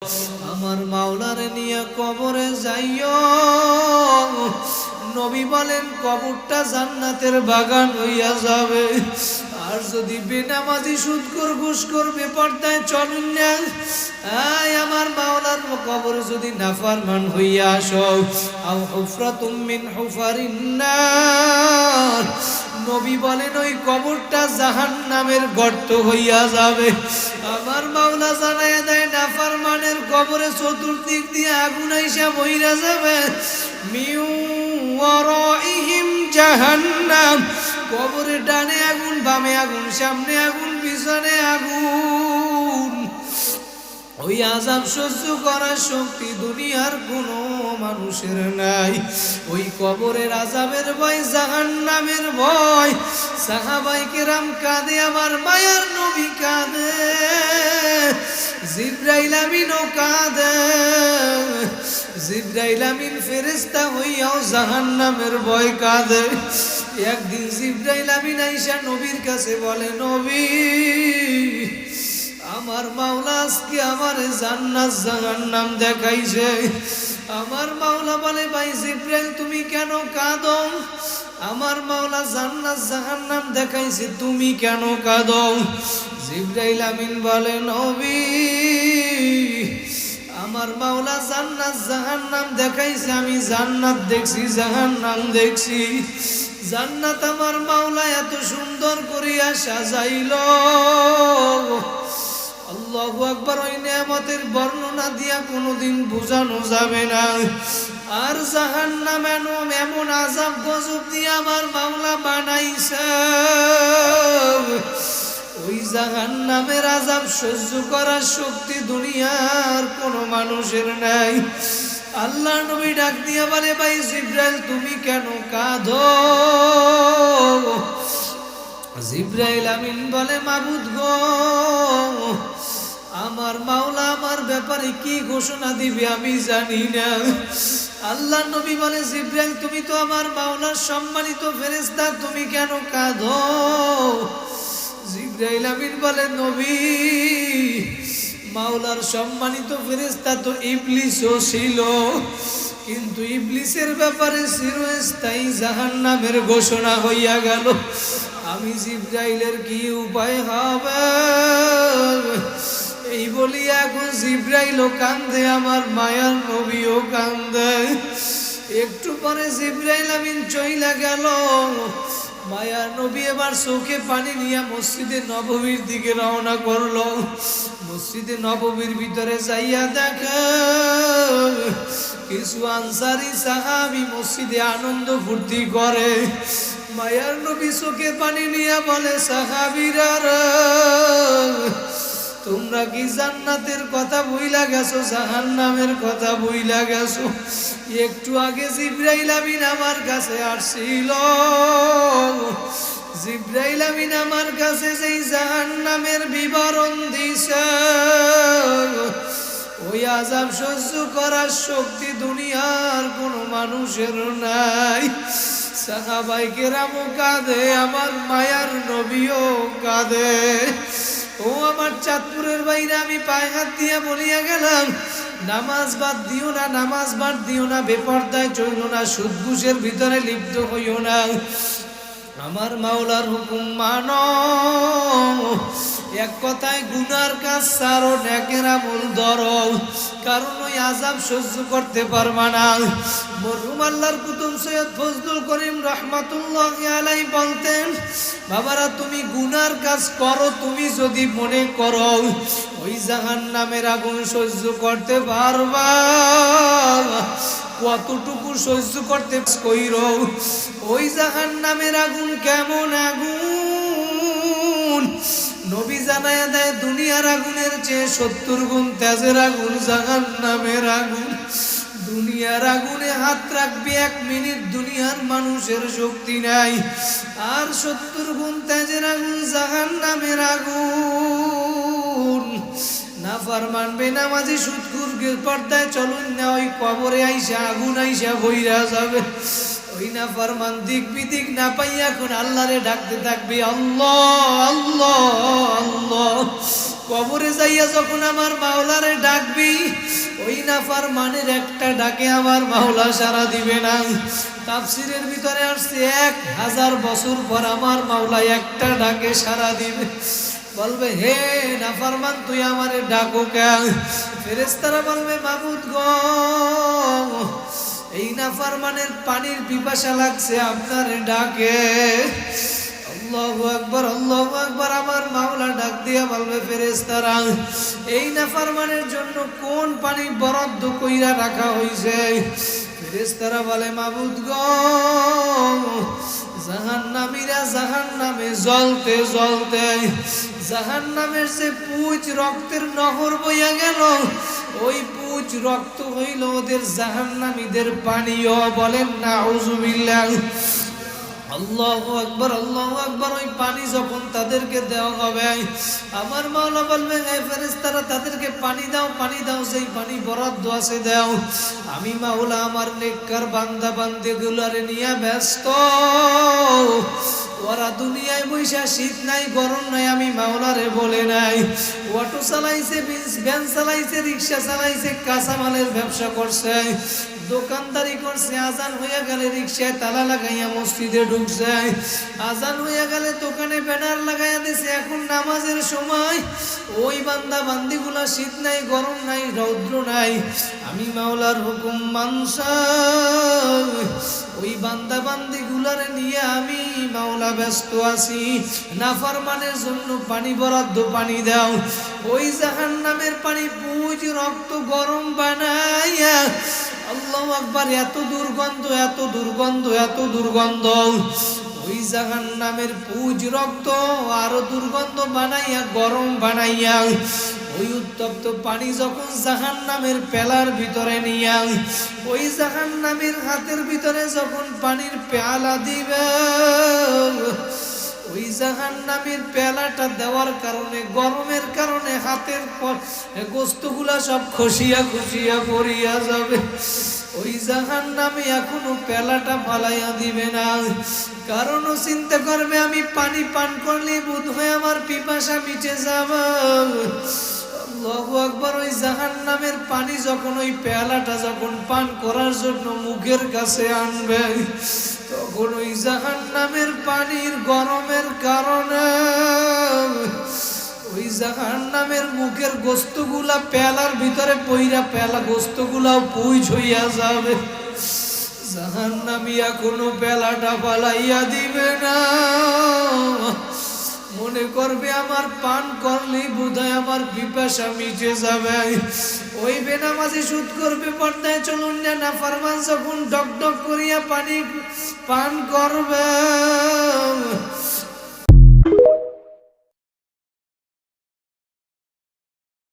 আমার মাওলারে নিয়ে কবরে যাইও। নবী বলেন কবরটা জান্নাতের বাগান হইয়া যাবে। আর যদি বেনামাজি সুদখোর ঘুষখোর বেপরদায় চলেন না, আমার মাওলার কবরে যদি নাফরমান হইয়া আসো, আও হুফরাতুম মিন হুফারিন নার, নবী বলেন ওই কবরটা জাহান্নামের গর্ত হইয়া যাবে। আমার মাওলা জানায় দেয় নাফরমানের কবরে চতুর্দিক দিয়ে আগুন আইসা বইরা যাবে। মিউ ওয়ারাইহিম জাহান্নাম, কবরে ডানে আগুন, বামে আগুন, সামনে আগুন, পিছনে আগুন। ওই আযাব সহ্য করার শক্তি দুনিয়ার কোনো মানুষের নাই। ওই কবরের আযাবের ভয়, জাহান্নামের ভয়। সাহাবায়ে কেরাম কাঁদে, আমার মায়ার নবী কাঁদে, জিবরাইল আমিনও কাঁদে। জিবরাইল আমিন ফেরেশতা হইয়াও জাহান্নামের ভয় কাঁদে। একদিন জিবরাইল আমিন আইসা নবীর কাছে বলে, নবী, আমার মাওলা আজকে আমার জান্নাত জাহান্নাম দেখাইছে। আমার মাওলা বলে, ভাই জিবরাইল তুমি কেন কাঁদো? আমার মাওলা জান্নাত জাহান্নাম দেখাইছে, তুমি কেন কাঁদো? জিবরাইল আমিন বলে, নবী, আমার মাওলা জান্নাত জাহান্নাম দেখাইছে, আমি জান্নাত দেখছি, জাহান্নাম দেখছি। জান্নাত আমার মাওলা এত সুন্দর করিয়া সাজাইলো, আল্লাহু আকবার, ওই নেয়ামতের বর্ণনা দিয়া কোনোদিন বোঝানো যাবে না। আর জাহান্নাম এমন আযাব গজব দিয়ে আমার মাওলা বানাইছে, ওই জাহান্নামের আযাব সহ্য করার শক্তি দুনিয়ার কোনো মানুষের নাই। আল্লাহ নবী ডাক দিয়া বলে, ভাই জিবরাইল তুমি কেন কাঁদো? জিবরাইল আমিন বলে, মাবুদ গো, আমার মাওলা আমার ব্যাপারে কি ঘোষণা দিবে আমি জানি না। আল্লাহ নবী বলে, জিবরাইল তুমি তো আমার মাওলার সম্মানিত ফেরেশতা, তুমি কেন কাঁদো? জিবরাইল আমিন বলে, নবী, মাওলার সম্মানিত ফেরেশতা তো ইবলিসও ছিল, কিন্তু ইবলিসের ব্যাপারে চিরস্থায়ী জাহান্নামের ঘোষণা হইয়া গেল। আমি জিবরাইলের কি উপায় হবে? এই বলিয়া এখন জিবরাইলও কান্দে, আমার মায়ার নবীও কান্দে। একটু পরে জিবরাইল আমিন চইলা গেল। মায়ার নবী এবার চোখে পানি নিয়ে মসজিদে নববীর দিকে রওনা করলো। মসজিদে নববীর ভিতরে যাইয়া দেখে কিছু আনসারী সাহাবী মসজিদে আনন্দ ফুর্তি করে। মায়ার নবী চোখে পানি নিয়ে বলে, সাহাবীরা তোমরা কি জান্নাতের কথা ভুইলা গেছো, জাহান্নামের কথা ভুইলা গেছো? একটু আগে জিবরাইল আমিন আমার কাছে আসছিল, জিবরাইল আমিন আমার কাছে যেই জাহান্নামের বিবরণ দিছে, ওই আযাব সহ্য করার শক্তি দুনিয়ার কোনো মানুষের নাই। সাহাবায়ে কেরামও কাঁদে, আমার মায়ার নবীও কাঁদে। ও আমার চাঁদপুরের বাইরে, আমি পায়ে হাত দিয়ে বলিয়া গেলাম, নামাজ বাদ দিও না, নামাজ বাদ দিও না, বেপরদায় চইলো না, সুদ ঘুষের ভিতরে লিপ্ত হইও না। আমার মাওলার হুকুম মানো। এক কথায় গুনার কাজ ছাড়ো, নেকের আমল ধরো, কারণ ওই আযাব সহ্য করতে পারবা না। মরহুম আল্লাহর কুতুব সৈয়দ ফজলুল করিম রাহমাতুল্লাহি আলাইহি বলতেন, বাবারা তুমি গুনার কাজ করো, তুমি যদি মনে করো ওই জাহান্নামের আগুন সহ্য করতে পারবা, কতটুকু সহ্য করতে কইরো। ওই জাহান্নামের আগুন কেমন আগুন? নবী জানায়া দেয়, দুনিয়ার আগুনের চেয়ে 70 গুণ তেজের আগুন জাহান্নামের আগুন। দুনিয়ার আগুনে হাত রাখবি 1 মিনিট, দুনিয়ার মানুষের শক্তি নাই। আর 70 গুণ তেজের আগুন জাহান্নামের আগুন। নাফরমান বেনামাজি সুদখোর পর্দায় চলুন না, ওই কবরে আইসা আগুন আইসা বইরা যাবে। ওই নাফরমান দিক বিদিক না পাইয়া এখন আল্লাহরে ডাকতে থাকবে, আল্লাহ আল্লাহ আল্লাহ। কবরে যাইয়া যখন আমার মাওলারে ডাকবি, ওই নাফরমানের একটা ডাকে আমার মাওলা সাড়া দিবে না। তাফসীরের ভিতরে আসছে 1000 বছর পর আমার মাওলা একটা ডাকে সাড়া দিবে, বলবে হে নাফরমান তুই আমারে ডাকো কেন? ফেরেশতারা বলবে মাবুদ গো, এই নাফরমানের পানির পিপাসা লাগছে, আপনারে ডাকে। আল্লাহু আকবার, আল্লাহু আকবার। আমার মাওলা ডাক দিয়া বলবে ফেরেশতারা, এই নাফরমানের জন্য কোন পানি বরাদ্দ কইরা রাখা হইছে? ফেরেশতারা বলে মাবুদ গো, জাহান্নামীরা জাহান্নামে জ্বলতে জ্বলতে জাহান্নামের যে পুঁজ রক্তের নহর বইয়া গেল, ওই পুঁজ রক্ত হইল ওদের জাহান্নামীদের পানীয়। বলেন নাউযুবিল্লাহ। আল্লাহু আকবার, আল্লাহু আকবার। ওই পানি যখন তাদেরকে দেওয়া হবে, আমার মাওলা বলবে হে ফেরেশতারা তাদেরকে পানি দাও, পানি দাও, যেই পানি বরাদ্দ আছে দাও। আমি মাওলা আমার নেককার বান্দা বান্দিগুলোরে নিয়ে ব্যস্ত, ওরা দুনিয়ায় বৈশা শীত নাই গরম নাই আমি মাওলারে বলে নাই। অটো চালাইছে, ভ্যান চালাইছে, রিক্সা চালাইছে, কাঁচামালের ব্যবসা করছে, দোকানদারি করছে, আজান হইয়া গেলে রিক্সায় তালা লাগাইয়া মসজিদে ঢুকছে, আজান হইয়া গেলে দোকানে ব্যানার লাগাইয়া দিছে এখন নামাজের সময়। ওই বান্দা বান্দিগুলা শীত নাই গরম নাই রৌদ্র নাই, আমি মাওলার হুকুম মানসা ওই বান্দা বান্দিগুলার নিয়ে আমি মাওলা ব্যস্ত আছি। নাফরমানের জন্য পানি বরাদ্দ, পানি দাও। ওই জাহান্নামের পানি পুঁজ রক্ত গরম বানাইয়া, আল্লাহু আকবার, এত দুর্গন্ধ, এত দুর্গন্ধ, এত দুর্গন্ধ। ওই জাহান্নামের পুঁজ রক্ত আরো দুর্গন্ধ বানাইয়া, গরম বানাইয়া, ওই উত্তপ্ত পানি যখন জাহান্নামের পেলার ভিতরে নিয়া, ওই জাহান্নামের হাতের ভিতরে যখন পানির পেয়ালা দিবে, ওই জাহান্নামের পেলাটা দেওয়ার কারণে, গরমের কারণে হাতের গোস্তগুলা সব খসিয়া খসিয়া পড়িয়া যাবে। ওই জাহান্নামে এখনো পেলাটা ফালাইয়া দিবে না, কারণ ও চিন্তা করবে আমি পানি পান করলে বোধহয় আমার পিপাসা মিটে যাবে। আল্লাহু আকবার। ওই জাহান্নামের পানি যখন ওই পেয়ালাটা যখন পান করার জন্য মুখের কাছে আনবে, তখন ওই জাহান্নামের পানির গরমের কারণে ওই জাহান্নামের মুখের গোস্তগুলা পেয়ালার ভিতরে পইরা পেয়ালা গোস্তগুলাও পুইজ হইয়া যাবে। জাহান্নামী এখনো পেয়ালাটা পালাইয়া দিবে না, মনে করবে আমার পান করলেই বোধহয় আমার পিপাসা মিটে যাবে। ওই বেনামাজি সুদ করবে, পর্দায় চলুন না নাফরমান যখন ডক ডক করিয়া পানি পান করবে,